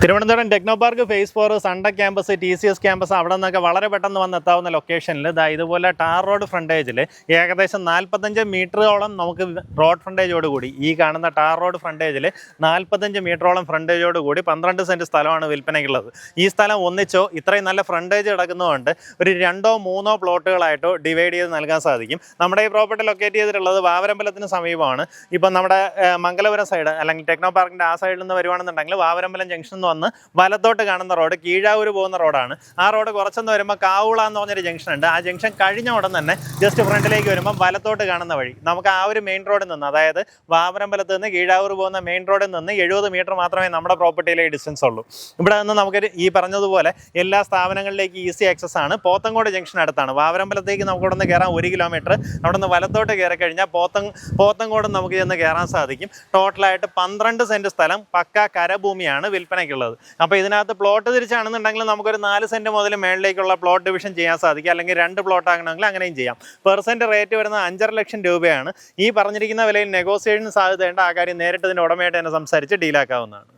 Thiruvananthapuram techno park phase 4 സൺഡ campus TCS campus അവിടെ നിന്നൊക്കെ വളരെ പെട്ടെന്ന് വന്നെത്താവുന്ന ലൊക്കേഷനിൽ ഇതുപോലെ ടാർ റോഡ് ഫ്രണ്ടേജിൽ ഏകദേശം 45 മീറ്ററോളം നമുക്ക് റോഡ് ഫ്രണ്ടേജോട് കൂടി ഈ കാണുന്ന ടാർ റോഡ് ഫ്രണ്ടേജിൽ 45 മീറ്ററോളം ഫ്രണ്ടേജോട് കൂടി 12 സെൻറ്റ് സ്ഥലമാണ് വിൽപ്പനയ്ക്കുള്ളത്. ഈ സ്ഥലം ഒന്നിച്ചോ ഇത്രയും നല്ല ഫ്രണ്ടേജ് കിടക്കുന്നതുകൊണ്ട് ഒരു 2 or 3 പ്ലോട്ടുകളായിട്ടോ ഡിവൈഡ് ചെയ്ത് നൽകാൻ സാധിക്കും. നമ്മുടെ ഈ പ്രോപ്പർട്ടി ലൊക്കേറ്റ് ചെയ്തിട്ടുള്ളത് വാവരമ്പലത്തിന് സമീപമാണ്. ഇപ്പം നമ്മുടെ മംഗലപുരം സൈഡ് അല്ലെങ്കിൽ ടെക്നോ പാർക്കിൻ്റെ ആ സൈഡിൽ നിന്ന് വരുവാണെന്നുണ്ടെങ്കിൽ വാവരമ്പലം ജംഗ്ഷൻ വന്ന് വലത്തോട്ട് കാണുന്ന റോഡ് കീഴാവൂർ പോകുന്ന റോഡാണ്. ആ റോഡ് കുറച്ചൊന്ന് വരുമ്പോൾ കാവുള എന്ന് പറഞ്ഞൊരു ജംഗ്ഷൻ ഉണ്ട്. ആ ജംഗ്ഷൻ കഴിഞ്ഞ ഉടൻ തന്നെ ജസ്റ്റ് ഫ്രണ്ടിലേക്ക് വരുമ്പോൾ വലത്തോട്ട് കാണുന്ന വഴി നമുക്ക് ആ ഒരു മെയിൻ റോഡിൽ നിന്ന്, അതായത് വാവരമ്പലത്ത് നിന്ന് കീഴാവൂർ പോകുന്ന മെയിൻ റോഡിൽ നിന്ന് 70 മീറ്റർ മാത്രമേ നമ്മുടെ പ്രോപ്പർട്ടിയിലെ ഡിസ്റ്റൻസ് ഉള്ളൂ. ഇവിടെ നിന്ന് നമുക്ക് ഈ പറഞ്ഞതുപോലെ എല്ലാ സ്ഥാപനങ്ങളിലേക്ക് ഈസി ആക്സസ് ആണ്. പോത്തങ്കോട് ജംഗ്ഷൻ അടുത്താണ്. വാവരമ്പലത്തേക്ക് നമുക്ക് ഇവിടെ നിന്ന് കയറാൻ 1 കിലോമീറ്റർ. അവിടെ നിന്ന് വലത്തോട്ട് കയറി കഴിഞ്ഞാൽ പോത്തങ്കോട് നമുക്ക് ചെന്ന് കയറാൻ സാധിക്കും. ടോട്ടലായിട്ട് 12 സെൻറ്റ് സ്ഥലം പക്ക കരഭൂമിയാണ് വിൽപ്പനയ്ക്കുള്ളത്. അപ്പോൾ ഇതിനകത്ത് പ്ലോട്ട് തിരിച്ചാണെന്നുണ്ടെങ്കിൽ നമുക്കൊരു 4 സെൻറ്റ് മുതൽ മേളിലേക്കുള്ള പ്ലോട്ട് ഡിവിഷൻ ചെയ്യാൻ സാധിക്കും. അല്ലെങ്കിൽ 2 പ്ലോട്ട് ആകണമെങ്കിൽ അങ്ങനെയും ചെയ്യാം. പെർസെൻറ്റ് റേറ്റ് വരുന്നത് 5.5 ലക്ഷം രൂപയാണ്. ഈ പറഞ്ഞിരിക്കുന്ന വിലയിൽ നെഗോസിയേഷൻ സാധ്യതയുണ്ട്. ആ കാര്യം നേരിട്ട് ഇതിൻ്റെ ഉടമയായിട്ട് തന്നെ സംസാരിച്ച് ഡീലാക്കാവുന്നതാണ്.